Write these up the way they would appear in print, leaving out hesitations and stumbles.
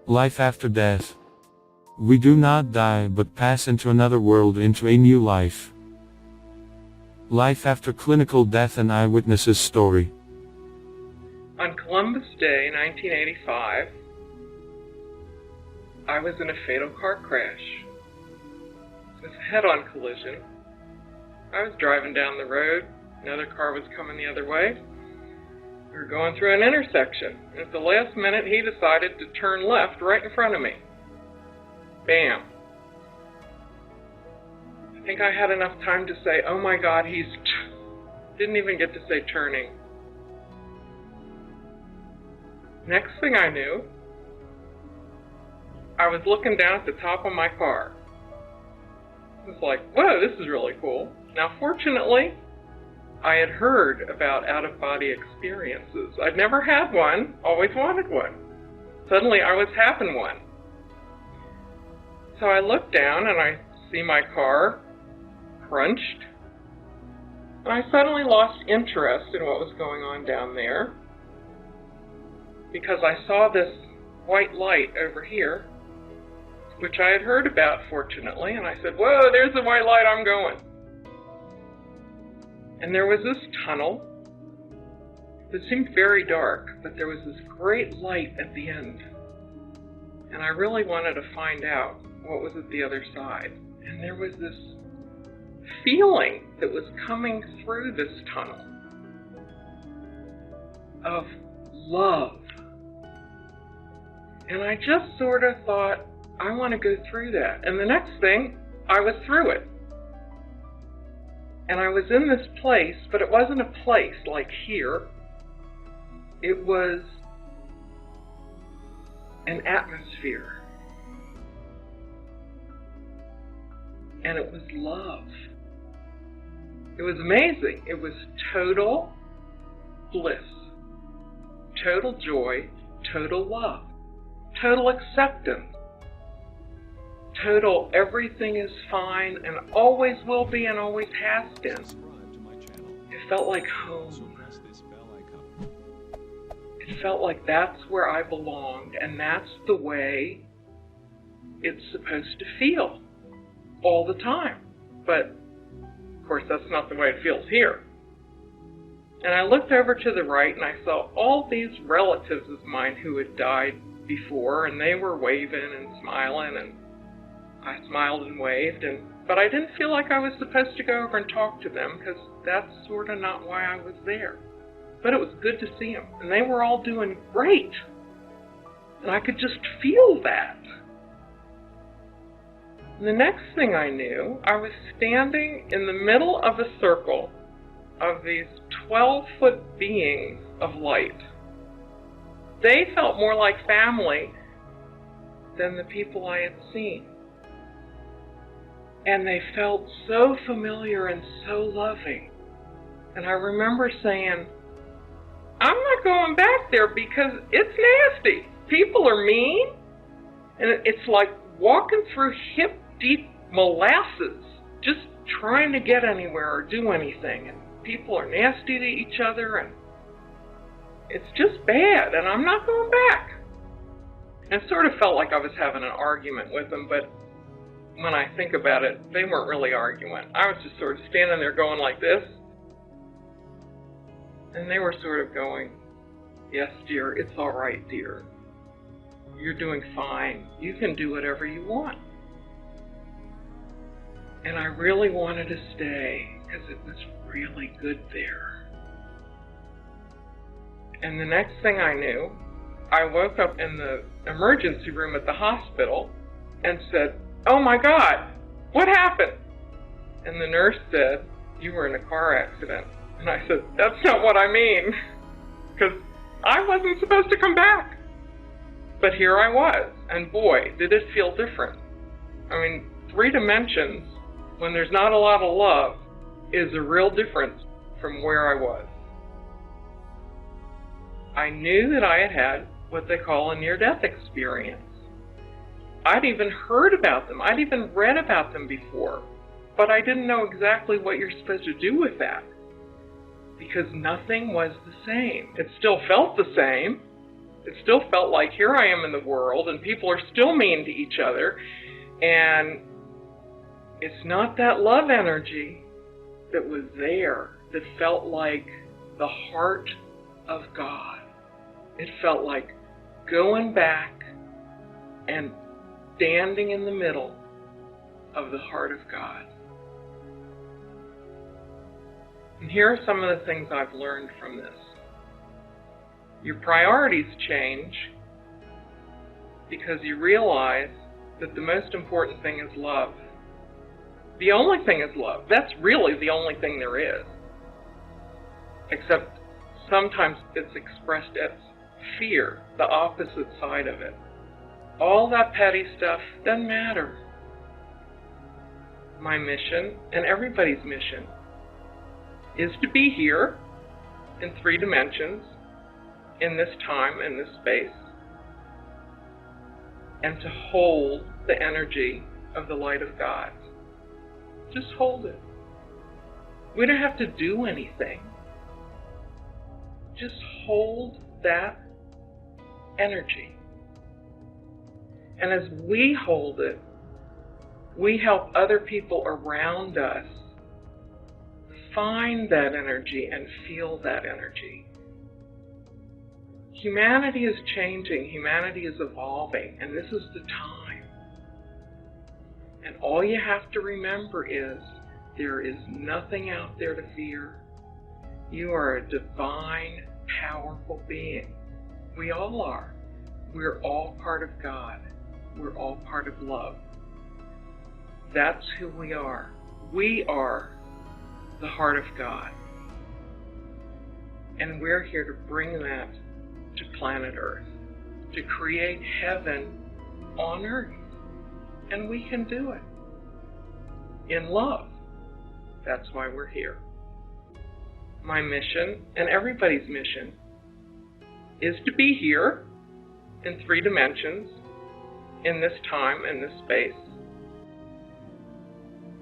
Life after death. We do not die but pass into another world, into a new life. Life after clinical death, an eyewitness's story. On Columbus Day, 1985, I was in a fatal car crash. It was a head-on collision. I was driving down the road. Another car was coming the other way. We were going through an intersection, and at the last minute he decided to turn left right in front of me. Bam. I think I had enough time to say, oh my God, didn't even get to say turning. Next thing I knew, I was looking down at the top of my car. I was like, whoa, this is really cool. Now fortunately, I had heard about out-of-body experiences. I'd never had one, always wanted one. Suddenly I was having one. So I looked down and I see my car crunched. And I suddenly lost interest in what was going on down there because I saw this white light over here, which I had heard about, fortunately, and I said, whoa, there's the white light, I'm going. And there was this tunnel that seemed very dark, but there was this great light at the end. And I really wanted to find out what was at the other side. And there was this feeling that was coming through this tunnel of love. And I just sort of thought, I want to go through that. And the next thing, I was through it. And I was in this place, but it wasn't a place like here. It was an atmosphere. And it was love. It was amazing. It was total bliss, total joy, total love, total acceptance. Total, everything is fine and always will be and always has been. It felt like home. It felt like that's where I belonged, and that's the way it's supposed to feel all the time. But, of course, that's not the way it feels here. And I looked over to the right and I saw all these relatives of mine who had died before, and they were waving and smiling, and I smiled and waved, but I didn't feel like I was supposed to go over and talk to them because that's sort of not why I was there. But it was good to see them, and they were all doing great. And I could just feel that. And the next thing I knew, I was standing in the middle of a circle of these 12-foot beings of light. They felt more like family than the people I had seen. And they felt so familiar and so loving. And I remember saying, I'm not going back there because it's nasty. People are mean. And it's like walking through hip-deep molasses, just trying to get anywhere or do anything. And people are nasty to each other, and it's just bad, and I'm not going back. And it sort of felt like I was having an argument with them, but when I think about it, they weren't really arguing. I was just sort of standing there going like this. And they were sort of going, yes, dear, it's all right, dear. You're doing fine. You can do whatever you want. And I really wanted to stay because it was really good there. And the next thing I knew, I woke up in the emergency room at the hospital and said, oh my God, what happened? And the nurse said, you were in a car accident. And I said, that's not what I mean, because I wasn't supposed to come back. But here I was, and boy, did it feel different. I mean, 3 dimensions, when there's not a lot of love, is a real difference from where I was. I knew that I had had what they call a near-death experience. I'd even heard about them. I'd even read about them before, but I didn't know exactly what you're supposed to do with that because nothing was the same. It still felt the same. It still felt like here I am in the world and people are still mean to each other, and it's not that love energy that was there that felt like the heart of God. It felt like going back and standing in the middle of the heart of God. And here are some of the things I've learned from this. Your priorities change because you realize that the most important thing is love. The only thing is love. That's really the only thing there is. Except sometimes it's expressed as fear, the opposite side of it. All that petty stuff doesn't matter. My mission, and everybody's mission, is to be here in 3 dimensions, in this time, in this space, and to hold the energy of the light of God. Just hold it. We don't have to do anything. Just hold that energy. And as we hold it, we help other people around us find that energy and feel that energy. Humanity is changing, humanity is evolving, and this is the time. And all you have to remember is there is nothing out there to fear. You are a divine, powerful being. We all are. We're all part of God. We're all part of love. That's who we are. We are the heart of God. And we're here to bring that to planet Earth, to create heaven on Earth. And we can do it in love. That's why we're here. My mission, and everybody's mission, is to be here in 3 dimensions, in this time, in this space,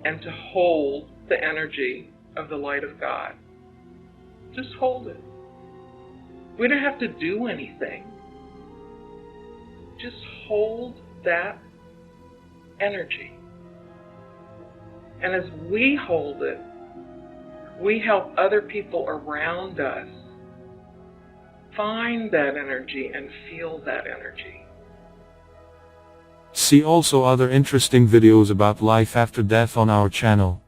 and to hold the energy of the light of God. Just hold it. We don't have to do anything. Just hold that energy. And as we hold it, we help other people around us find that energy and feel that energy. See also other interesting videos about life after death on our channel.